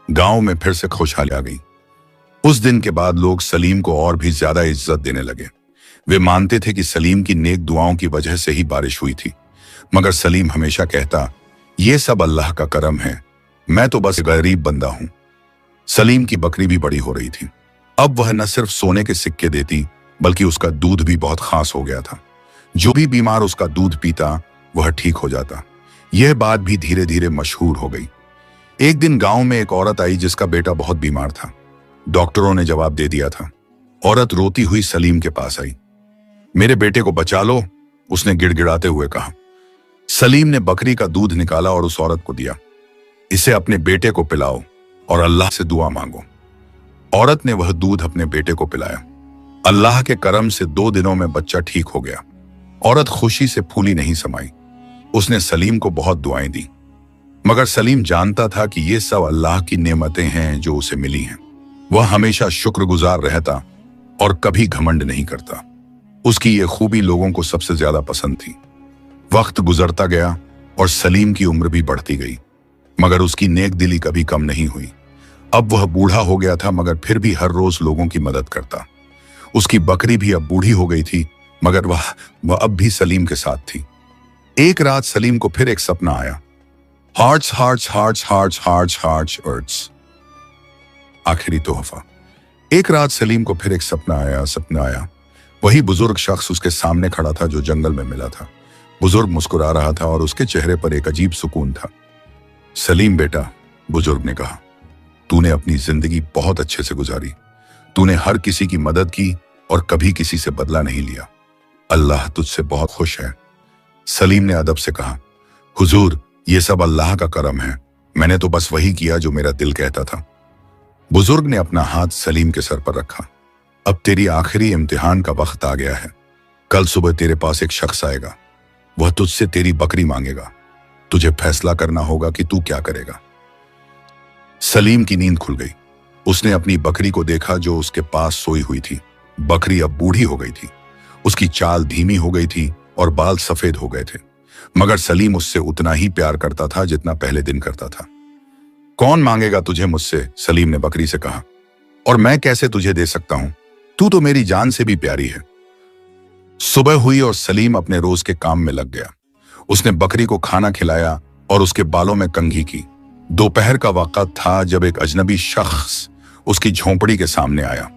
गांव में फिर से खुशहाली आ गई। उस दिन के बाद लोग सलीम को और भी ज्यादा इज्जत देने लगे। वे मानते थे कि सलीम की नेक दुआओं की वजह से ही बारिश हुई थी। मगर सलीम हमेशा कहता, ये सब अल्लाह का करम है, मैं तो बस गरीब बंदा हूं। सलीम की बकरी भी बड़ी हो रही थी। अब वह न सिर्फ सोने के सिक्के देती, बल्कि उसका दूध भी बहुत खास हो गया था। जो भी बीमार उसका दूध पीता वह ठीक हो जाता। यह बात भी धीरे धीरे मशहूर हो गई। एक दिन गांव में एक औरत आई जिसका बेटा बहुत बीमार था। डॉक्टरों ने जवाब दे दिया था। औरत रोती हुई सलीम के पास आई। मेरे बेटे को बचा लो, उसने गिड़गिड़ाते हुए कहा। सलीम ने बकरी का दूध निकाला और उस औरत को दिया। इसे अपने बेटे को पिलाओ और अल्लाह से दुआ मांगो। औरत ने वह दूध अपने बेटे को पिलाया। अल्लाह के करम से 2 दिनों में बच्चा ठीक हो गया। औरत खुशी से फूली नहीं समाई। उसने सलीम को बहुत दुआएं दी, मगर सलीम जानता था कि ये सब अल्लाह की नेमतें हैं जो उसे मिली हैं। वह हमेशा शुक्रगुजार रहता और कभी घमंड नहीं करता। उसकी ये खूबी लोगों को सबसे ज्यादा पसंद थी। वक्त गुजरता गया और सलीम की उम्र भी बढ़ती गई, मगर उसकी नेक दिली कभी कम नहीं हुई। अब वह बूढ़ा हो गया था, मगर फिर भी हर रोज लोगों की मदद करता। उसकी बकरी भी अब बूढ़ी हो गई थी, मगर वह अब भी सलीम के साथ थी। एक रात सलीम को फिर एक सपना आया। Hearts hearts hearts hearts hearts hearts arts, आखिरी तोहफा। एक रात सलीम को फिर एक सपना आया। वही बुजुर्ग शख्स उसके सामने खड़ा था जो जंगल में मिला था। बुजुर्ग मुस्कुरा रहा था और उसके चेहरे पर एक अजीब सुकून था। सलीम बेटा, बुजुर्ग ने कहा, तूने अपनी जिंदगी बहुत अच्छे से गुजारी। तूने हर किसी की मदद की और कभी किसी से बदला नहीं लिया। अल्लाह तुझसे बहुत खुश है। सलीम ने अदब से कहा, हुजूर, ये सब अल्लाह का करम है, मैंने तो बस वही किया जो मेरा दिल कहता था। बुजुर्ग ने अपना हाथ सलीम के सर पर रखा। अब तेरी आखिरी इम्तिहान का वक्त आ गया है। कल सुबह तेरे पास एक शख्स आएगा। वह तुझसे तेरी बकरी मांगेगा। तुझे फैसला करना होगा कि तू क्या करेगा। सलीम की नींद खुल गई। उसने अपनी बकरी को देखा जो उसके पास सोई हुई थी। बकरी अब बूढ़ी हो गई थी। उसकी चाल धीमी हो गई थी और बाल सफेद हो गए थे, मगर सलीम उससे उतना ही प्यार करता था जितना पहले दिन करता था। कौन मांगेगा तुझे मुझसे? सलीम ने बकरी से कहा। और मैं कैसे तुझे दे सकता हूं? तू तो मेरी जान से भी प्यारी है। सुबह हुई और सलीम अपने रोज के काम में लग गया। उसने बकरी को खाना खिलाया और उसके बालों में कंघी की। दोपहर का वक्त था जब एक अजनबी शख्स उसकी झोंपड़ी के सामने आया।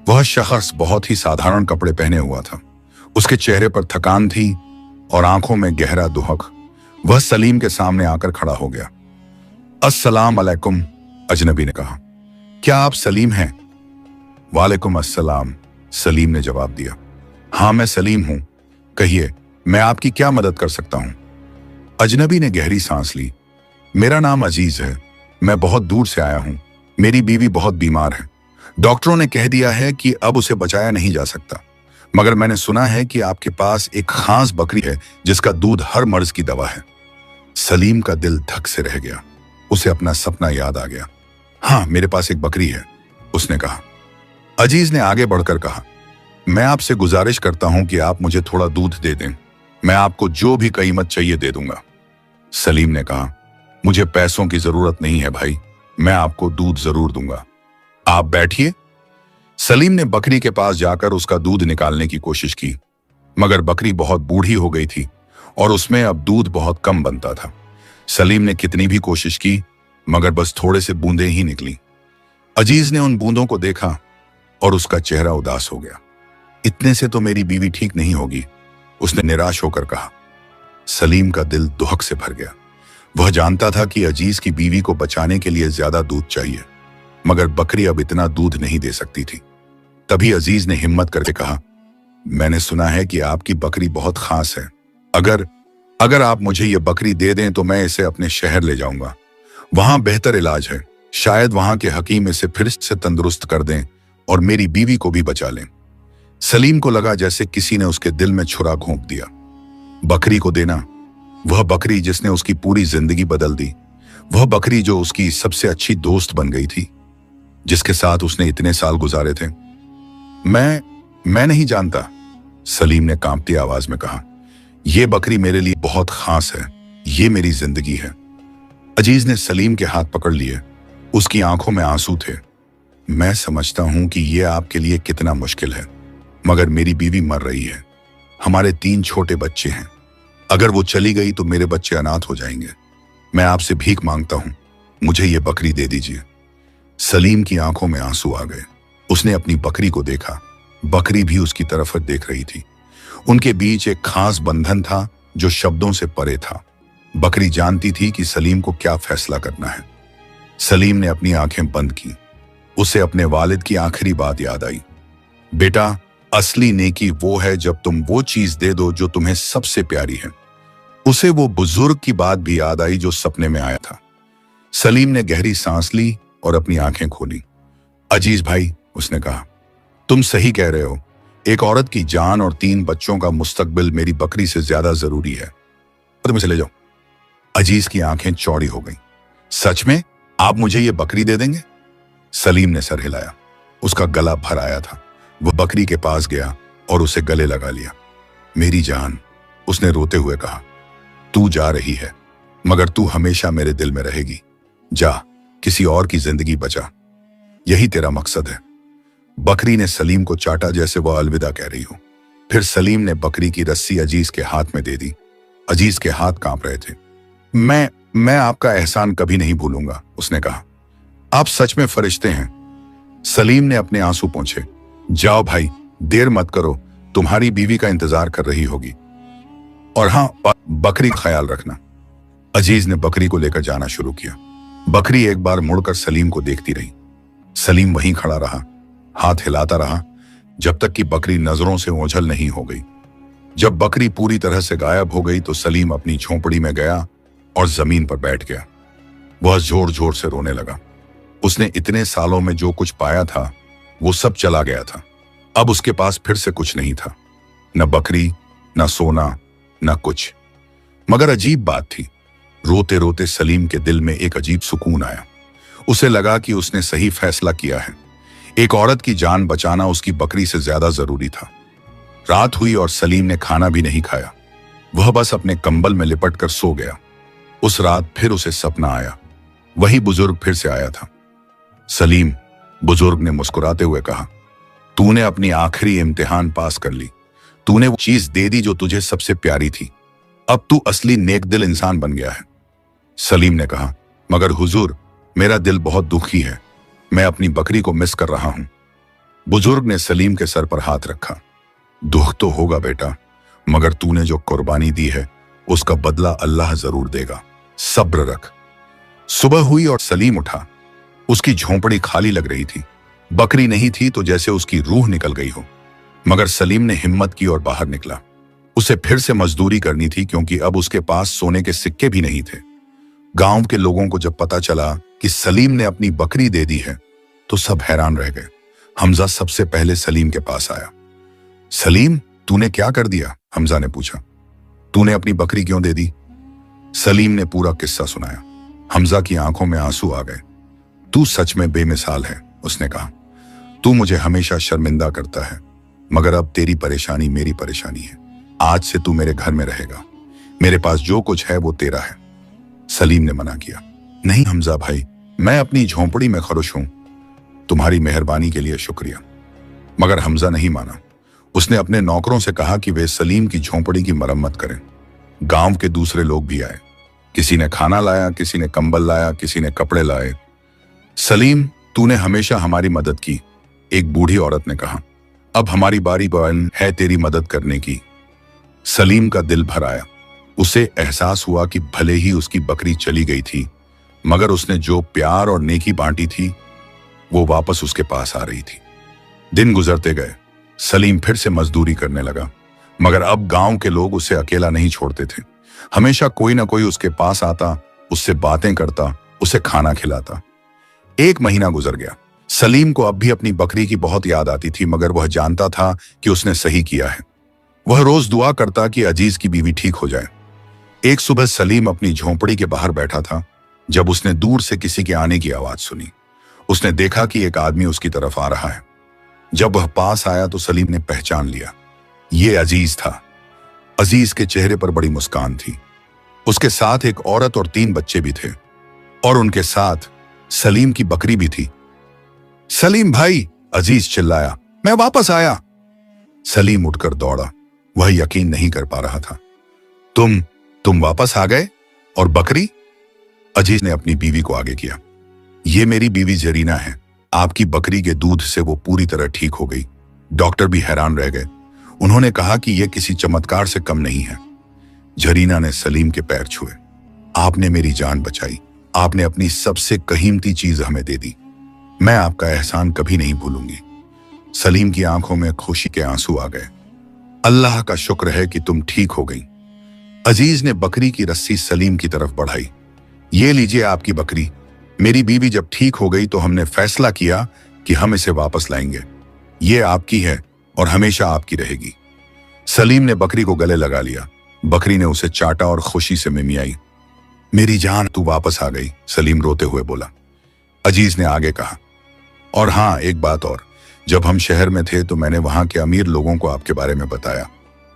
वह शख्स बहुत ही साधारण कपड़े पहने हुआ था। उसके चेहरे पर थकान थी और आंखों में गहरा दुहक। वह सलीम के सामने आकर खड़ा हो गया। अस्सलाम अलैकुम, अजनबी ने कहा। क्या आप सलीम हैं? वालेकुम अस्सलाम, सलीम ने जवाब दिया। हाँ, मैं सलीम हूं। कहिए, मैं आपकी क्या मदद कर सकता हूं? अजनबी ने गहरी सांस ली। मेरा नाम अजीज है। मैं बहुत दूर से आया हूं। मेरी बीवी बहुत बीमार है। डॉक्टरों ने कह दिया है कि अब उसे बचाया नहीं जा सकता, मगर मैंने सुना है कि आपके पास एक खास बकरी है जिसका दूध हर मर्ज की दवा है। सलीम का दिल धक से रह गया। उसे अपना सपना याद आ गया। हाँ, मेरे पास एक बकरी है, उसने कहा। अजीज ने आगे बढ़कर कहा, मैं आपसे गुजारिश करता हूं कि आप मुझे थोड़ा दूध दे दें। मैं आपको जो भी कीमत चाहिए दे दूंगा। सलीम ने कहा, मुझे पैसों की जरूरत नहीं है भाई, मैं आपको दूध जरूर दूंगा। आप बैठिए। सलीम ने बकरी के पास जाकर उसका दूध निकालने की कोशिश की, मगर बकरी बहुत बूढ़ी हो गई थी और उसमें अब दूध बहुत कम बनता था। सलीम ने कितनी भी कोशिश की, मगर बस थोड़े से बूंदें ही निकली। अजीज ने उन बूंदों को देखा। और उसका चेहरा उदास हो गया। इतने से तो मेरी बीवी ठीक नहीं होगी, उसने निराश होकर कहा। सलीम का दिल दुहक से भर गया। वह जानता था कि अजीज की बीवी को बचाने के लिए ज्यादा दूध चाहिए, मगर बकरी अब इतना दूध नहीं दे सकती थी। तभी अजीज ने हिम्मत करके कहा, मैंने सुना है कि आपकी बकरी बहुत खास है। अगर आप मुझे ये बकरी दे दें तो मैं इसे अपने शहर ले जाऊंगा। वहां बेहतर इलाज है, शायद वहां के हकीम इसे फिर से तंदुरुस्त कर दें और मेरी बीवी को भी बचा लें। सलीम को लगा जैसे किसी ने उसके दिल में छुरा घोंप दिया। बकरी को देना, वह बकरी जिसने उसकी पूरी जिंदगी बदल दी, वह बकरी जो उसकी सबसे अच्छी दोस्त बन गई थी, जिसके साथ उसने इतने साल गुजारे थे। मैं नहीं जानता, सलीम ने कांपती आवाज में कहा। यह बकरी मेरे लिए बहुत खास है, ये मेरी जिंदगी है। अजीज ने सलीम के हाथ पकड़ लिए, उसकी आंखों में आंसू थे। मैं समझता हूं कि यह आपके लिए कितना मुश्किल है, मगर मेरी बीवी मर रही है, हमारे 3 छोटे बच्चे हैं। अगर वो चली गई तो मेरे बच्चे अनाथ हो जाएंगे। मैं आपसे भीख मांगता हूं, मुझे ये बकरी दे दीजिए। सलीम की आंखों में आंसू आ गए। उसने अपनी बकरी को देखा, बकरी भी उसकी तरफ देख रही थी। उनके बीच एक खास बंधन था जो शब्दों से परे था। बकरी जानती थी कि सलीम को क्या फैसला करना है। सलीम ने अपनी आंखें बंद की। उसे अपने वालिद की आखिरी बात याद आई, बेटा, असली नेकी वो है जब तुम वो चीज दे दो जो तुम्हें सबसे प्यारी है। उसे वो बुजुर्ग की बात भी याद आई जो सपने में आया था। सलीम ने गहरी सांस ली और अपनी आंखें खोली। अजीज भाई, उसने कहा, तुम सही कह रहे हो। एक औरत की जान और 3 बच्चों का मुस्तकबिल मेरी बकरी से ज्यादा जरूरी है। तुम इसे ले जाओ। अजीज की आंखें चौड़ी हो गईं। सच में आप मुझे ये बकरी दे देंगे? सलीम ने सर हिलाया। उसका गला भर आया था। वह बकरी के पास गया और उसे गले लगा लिया। मेरी जान, उसने रोते हुए कहा, तू जा रही है, मगर तू हमेशा मेरे दिल में रहेगी। जा, किसी और की जिंदगी बचा, यही तेरा मकसद है। बकरी ने सलीम को चाटा जैसे वह अलविदा कह रही हो। फिर सलीम ने बकरी की रस्सी अजीज के हाथ में दे दी। अजीज के हाथ कांप रहे थे। मैं आपका एहसान कभी नहीं भूलूंगा, उसने कहा। आप सच में फरिश्ते हैं। सलीम ने अपने आंसू पोंछे। जाओ भाई, देर मत करो, तुम्हारी बीवी का इंतजार कर रही होगी। और हाँ, बकरी का ख्याल रखना। अजीज ने बकरी को लेकर जाना शुरू किया। बकरी एक बार मुड़कर सलीम को देखती रही। सलीम वहीं खड़ा रहा, हाथ हिलाता रहा, जब तक कि बकरी नजरों से ओझल नहीं हो गई। जब बकरी पूरी तरह से गायब हो गई तो सलीम अपनी झोंपड़ी में गया और जमीन पर बैठ गया। वह जोर जोर से रोने लगा। उसने इतने सालों में जो कुछ पाया था वो सब चला गया था। अब उसके पास फिर से कुछ नहीं था, न बकरी, न सोना, न कुछ। मगर अजीब बात थी, रोते रोते सलीम के दिल में एक अजीब सुकून आया। उसे लगा कि उसने सही फैसला किया है। एक औरत की जान बचाना उसकी बकरी से ज्यादा जरूरी था। रात हुई और सलीम ने खाना भी नहीं खाया। वह बस अपने कंबल में लिपट कर सो गया। उस रात फिर उसे सपना आया। वही बुजुर्ग फिर से आया था। सलीम, बुजुर्ग ने मुस्कुराते हुए कहा, तूने अपनी आखिरी इम्तिहान पास कर ली। तूने वो चीज दे दी जो तुझे सबसे प्यारी थी। अब तू असली नेक दिल इंसान बन गया है। सलीम ने कहा, मगर हुजूर, मेरा दिल बहुत दुखी है। मैं अपनी बकरी को मिस कर रहा हूं। बुजुर्ग ने सलीम के सर पर हाथ रखा। दुख तो होगा बेटा, मगर तूने जो कुर्बानी दी है उसका बदला अल्लाह जरूर देगा। सब्र रख। सुबह हुई और सलीम उठा। उसकी झोंपड़ी खाली लग रही थी। बकरी नहीं थी तो जैसे उसकी रूह निकल गई हो। मगर सलीम ने हिम्मत की और बाहर निकला। उसे फिर से मजदूरी करनी थी, क्योंकि अब उसके पास सोने के सिक्के भी नहीं थे। गांव के लोगों को जब पता चला कि सलीम ने अपनी बकरी दे दी है तो सब हैरान रह गए। हमजा सबसे पहले सलीम के पास आया। सलीम, तूने क्या कर दिया? हमजा ने पूछा। तूने अपनी बकरी क्यों दे दी? सलीम ने पूरा किस्सा सुनाया। हमजा की आंखों में आंसू आ गए। तू सच में बेमिसाल है, उसने कहा। तू मुझे हमेशा शर्मिंदा करता है, मगर अब तेरी परेशानी मेरी परेशानी है। आज से तू मेरे घर में रहेगा। मेरे पास जो कुछ है वो तेरा है। सलीम ने मना किया। नहीं हमजा भाई, मैं अपनी झोंपड़ी में खुश हूं। तुम्हारी मेहरबानी के लिए शुक्रिया। मगर हमजा नहीं माना। उसने अपने नौकरों से कहा कि वे सलीम की झोंपड़ी की मरम्मत करें। गांव के दूसरे लोग भी आए। किसी ने खाना लाया, किसी ने कंबल लाया, किसी ने कपड़े लाए। सलीम, तूने हमेशा हमारी मदद की। एक बूढ़ी औरत ने कहा, अब हमारी बारी बहन है तेरी मदद करने की। सलीम का दिल भर आया। उसे एहसास हुआ कि भले ही उसकी बकरी चली गई थी, मगर उसने जो प्यार और नेकी बांटी थी वो वापस उसके पास आ रही थी। दिन गुजरते गए। सलीम फिर से मजदूरी करने लगा, मगर अब गांव के लोग उसे अकेला नहीं छोड़ते थे। हमेशा कोई ना कोई उसके पास आता, उससे बातें करता, उसे खाना खिलाता। एक महीना गुजर गया। सलीम को अब भी अपनी बकरी की बहुत याद आती थी, मगर वह जानता था कि उसने सही किया है। वह रोज दुआ करता कि अजीज की बीवी ठीक हो जाए। एक सुबह सलीम अपनी झोंपड़ी के बाहर बैठा था जब उसने दूर से किसी के आने की आवाज सुनी। उसने देखा कि एक आदमी उसकी तरफ आ रहा है। जब वह पास आया तो सलीम ने पहचान लिया, ये अजीज था। अजीज के चेहरे पर बड़ी मुस्कान थी। उसके साथ एक औरत और 3 बच्चे भी थे, और उनके साथ सलीम की बकरी भी थी। सलीम भाई, अजीज चिल्लाया, मैं वापस आया। सलीम उठकर दौड़ा। वह यकीन नहीं कर पा रहा था। तुम वापस आ गए? और बकरी? अजीज ने अपनी बीवी को आगे किया। ये मेरी बीवी जरीना है। आपकी बकरी के दूध से वो पूरी तरह ठीक हो गई। डॉक्टर भी हैरान रह गए। उन्होंने कहा कि यह किसी चमत्कार से कम नहीं है। जरीना ने सलीम के पैर छुए। आपने मेरी जान बचाई। आपने अपनी सबसे कीमती चीज हमें दे दी। मैं आपका एहसान कभी नहीं भूलूंगी। सलीम की आंखों में खुशी के आंसू आ गए। अल्लाह का शुक्र है कि तुम ठीक हो गई। अजीज ने बकरी की रस्सी सलीम की तरफ बढ़ाई। ये लीजिए आपकी बकरी। मेरी बीवी जब ठीक हो गई तो हमने फैसला किया कि हम इसे वापस लाएंगे। ये आपकी है और हमेशा आपकी रहेगी। सलीम ने बकरी को गले लगा लिया। बकरी ने उसे चाटा और खुशी से मिमियाई। मेरी जान, तू वापस आ गई, सलीम रोते हुए बोला। अजीज ने आगे कहा, और हाँ, एक बात और, जब हम शहर में थे तो मैंने वहां के अमीर लोगों को आपके बारे में बताया।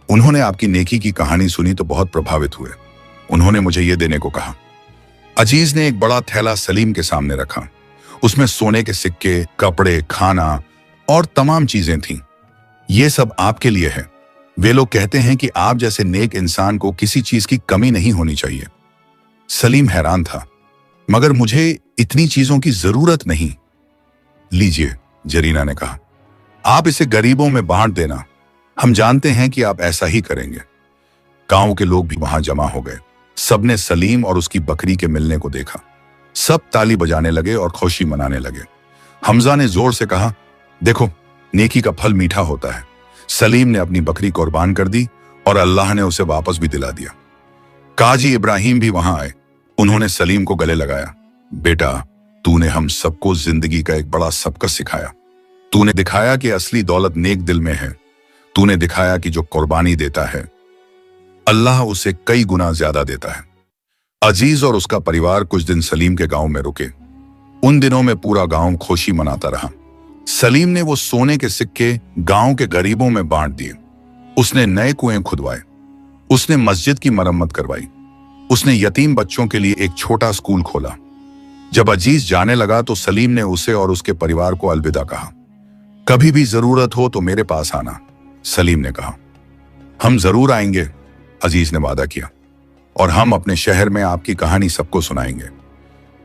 उन्होंने आपकी नेकी की कहानी सुनी तो बहुत प्रभावित हुए। उन्होंने मुझे यह देने को कहा। अजीज ने एक बड़ा थैला सलीम के सामने रखा। उसमें सोने के सिक्के, कपड़े, खाना और तमाम चीजें थीं। ये सब आपके लिए है। वे लोग कहते हैं कि आप जैसे नेक इंसान को किसी चीज की कमी नहीं होनी चाहिए। सलीम हैरान था, मगर मुझे इतनी चीजों की जरूरत नहीं। लीजिए, जरीना ने कहा, आप इसे गरीबों में बांट देना। हम जानते हैं कि आप ऐसा ही करेंगे। गांव के लोग भी वहां जमा हो गए। सबने सलीम और उसकी बकरी के मिलने को देखा। सब ताली बजाने लगे और खुशी मनाने लगे। हमजा ने जोर से कहा, देखो, नेकी का फल मीठा होता है। सलीम ने अपनी बकरी कुर्बान कर दी और अल्लाह ने उसे वापस भी दिला दिया। काजी इब्राहिम भी वहां आए। उन्होंने सलीम को गले लगाया। बेटा, तूने हम सबको जिंदगी का एक बड़ा सबक सिखाया। तूने दिखाया कि असली दौलत नेक दिल में है। तूने दिखाया कि जो कुर्बानी देता है अल्लाह उसे कई गुना ज्यादा देता है। अजीज और उसका परिवार कुछ दिन सलीम के गांव में रुके। उन दिनों में पूरा गांव खुशी मनाता रहा। सलीम ने वो सोने के सिक्के गांव के गरीबों में बांट दिए। उसने नए कुएं खुदवाए। उसने मस्जिद की मरम्मत करवाई। उसने यतीम बच्चों के लिए एक छोटा स्कूल खोला। जब अजीज जाने लगा तो सलीम ने उसे और उसके परिवार को अलविदा कहा। कभी भी जरूरत हो तो मेरे पास आना, सलीम ने कहा। हम जरूर आएंगे, अजीज ने वादा किया, और हम अपने शहर में आपकी कहानी सबको सुनाएंगे।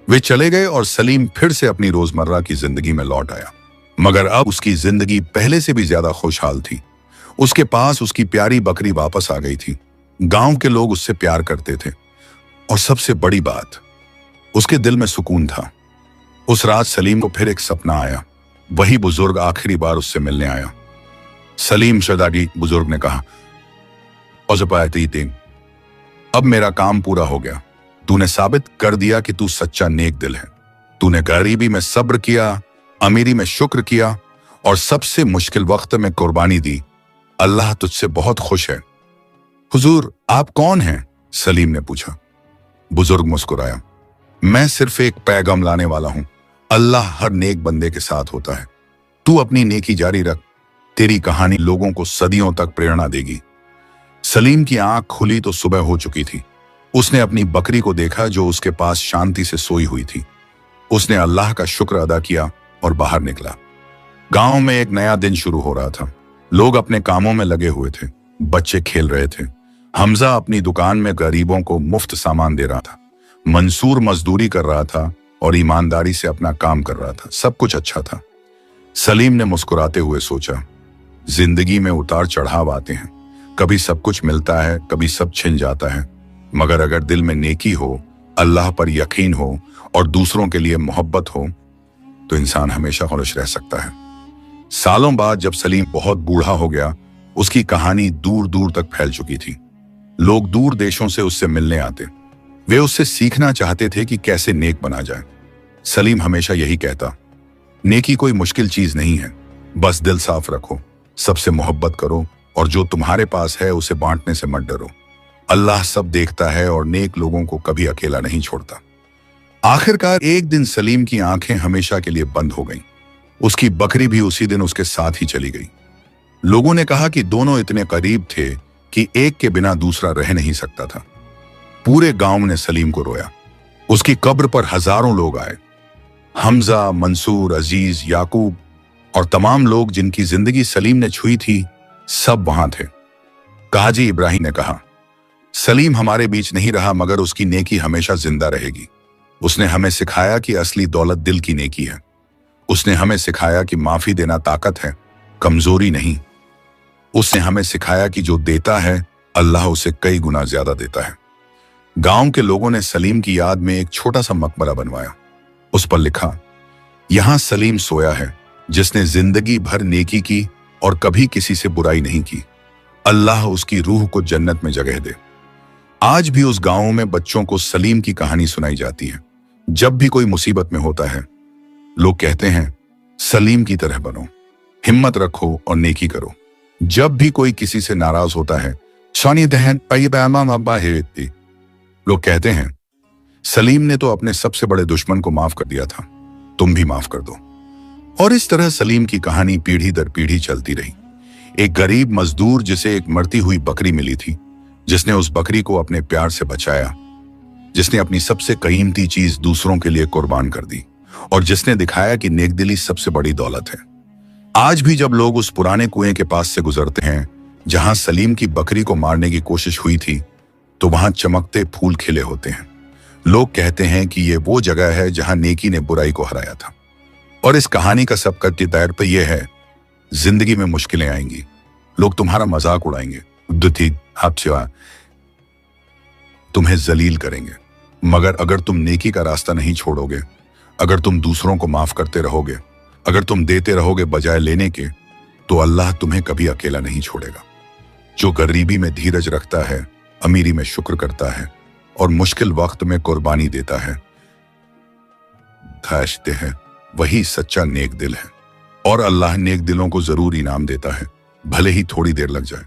वे चले गए और सलीम फिर से अपनी रोजमर्रा की जिंदगी में लौट आया, मगर अब उसकी जिंदगी पहले से भी ज्यादा खुशहाल थी। उसके पास उसकी प्यारी बकरी वापस आ गई थी। गांव के लोग उससे प्यार करते थे, और सबसे बड़ी बात, उसके दिल में सुकून था। उस रात सलीम को फिर एक सपना आया। वही बुजुर्ग आखिरी बार उससे मिलने आया। सलीम शदागी, बुजुर्ग ने कहा, अब मेरा काम पूरा हो गया। तूने साबित कर दिया कि तू सच्चा नेक दिल है। तूने गरीबी में सब्र किया, अमीरी में शुक्र किया, और सबसे मुश्किल वक्त में कुर्बानी दी। अल्लाह तुझसे बहुत खुश है। हुजूर, आप कौन हैं? सलीम ने पूछा। बुजुर्ग मुस्कुराया, मैं सिर्फ एक पैगाम लाने वाला हूं। अल्लाह हर नेक बंदे के साथ होता है। तू अपनी नेकी जारी रख। तेरी कहानी लोगों को सदियों तक प्रेरणा देगी। सलीम की आंख खुली तो सुबह हो चुकी थी। उसने अपनी बकरी को देखा जो उसके पास शांति से सोई हुई थी। उसने अल्लाह का शुक्र अदा किया और बाहर निकला। गांव में एक नया दिन शुरू हो रहा था। लोग अपने कामों में लगे हुए थे। बच्चे खेल रहे थे। हमजा अपनी दुकान में गरीबों को मुफ्त सामान दे रहा था। मंसूर मजदूरी कर रहा था और ईमानदारी से अपना काम कर रहा था। सब कुछ अच्छा था। सलीम ने मुस्कुराते हुए सोचा, जिंदगी में उतार चढ़ाव आते हैं, कभी सब कुछ मिलता है, कभी सब छिन जाता है, मगर अगर दिल में नेकी हो, अल्लाह पर यकीन हो और दूसरों के लिए मोहब्बत हो तो इंसान हमेशा खुश रह सकता है। सालों बाद जब सलीम बहुत बूढ़ा हो गया, उसकी कहानी दूर दूर तक फैल चुकी थी। लोग दूर देशों से उससे मिलने आते, वे उससे सीखना चाहते थे कि कैसे नेक बना जाए। सलीम हमेशा यही कहता, नेकी कोई मुश्किल चीज नहीं है, बस दिल साफ रखो, सबसे मोहब्बत करो और जो तुम्हारे पास है उसे बांटने से मत डरो। अल्लाह सब देखता है और नेक लोगों को कभी अकेला नहीं छोड़ता। आखिरकार एक दिन सलीम की आंखें हमेशा के लिए बंद हो गईं। उसकी बकरी भी उसी दिन उसके साथ ही चली गई। लोगों ने कहा कि दोनों इतने करीब थे कि एक के बिना दूसरा रह नहीं सकता था। पूरे गांव ने सलीम को रोया। उसकी कब्र पर हजारों लोग आए। हमजा, मंसूर, अजीज, याकूब और तमाम लोग जिनकी जिंदगी सलीम ने छुई थी, सब वहां थे। काजी इब्राहिम ने कहा, सलीम हमारे बीच नहीं रहा मगर उसकी नेकी हमेशा जिंदा रहेगी। उसने हमें सिखाया कि असली दौलत दिल की नेकी है। उसने हमें सिखाया कि माफी देना ताकत है, कमजोरी नहीं। उसने हमें सिखाया कि जो देता है अल्लाह उसे कई गुना ज्यादा देता है। गांव के लोगों ने सलीम की याद में एक छोटा सा मकबरा बनवाया। उस पर लिखा, यहां सलीम सोया है जिसने जिंदगी भर नेकी की और कभी किसी से बुराई नहीं की। अल्लाह उसकी रूह को जन्नत में जगह दे। आज भी उस गांव में बच्चों को सलीम की कहानी सुनाई जाती है। जब भी कोई मुसीबत में होता है, लोग कहते हैं, सलीम की तरह बनो, हिम्मत रखो और नेकी करो। जब भी कोई किसी से नाराज होता है, लोग कहते हैं, सलीम ने तो अपने सबसे बड़े दुश्मन को माफ कर दिया था, तुम भी माफ कर दो। और इस तरह सलीम की कहानी पीढ़ी दर पीढ़ी चलती रही। एक गरीब मजदूर जिसे एक मरती हुई बकरी मिली थी, जिसने उस बकरी को अपने प्यार से बचाया, जिसने अपनी सबसे कीमती चीज दूसरों के लिए कुर्बान कर दी और जिसने दिखाया कि नेकदिली सबसे बड़ी दौलत है। आज भी जब लोग उस पुराने कुएं के पास से गुजरते हैं जहां सलीम की बकरी को मारने की कोशिश हुई थी, तो वहां चमकते फूल खिले होते हैं। लोग कहते हैं कि ये वो जगह है जहां नेकी ने बुराई को हराया था। और इस कहानी का सबकत दायर पे यह है, जिंदगी में मुश्किलें आएंगी, लोग तुम्हारा मजाक उड़ाएंगे, तुम्हें जलील करेंगे, मगर अगर तुम नेकी का रास्ता नहीं छोड़ोगे, अगर तुम दूसरों को माफ करते रहोगे, अगर तुम देते रहोगे बजाय लेने के, तो अल्लाह तुम्हें कभी अकेला नहीं छोड़ेगा। जो गरीबी में धीरज रखता है, अमीरी में शुक्र करता है और मुश्किल वक्त में कुर्बानी देता है, वही सच्चा नेक दिल है। और अल्लाह नेक दिलों को जरूर इनाम देता है, भले ही थोड़ी देर लग जाए।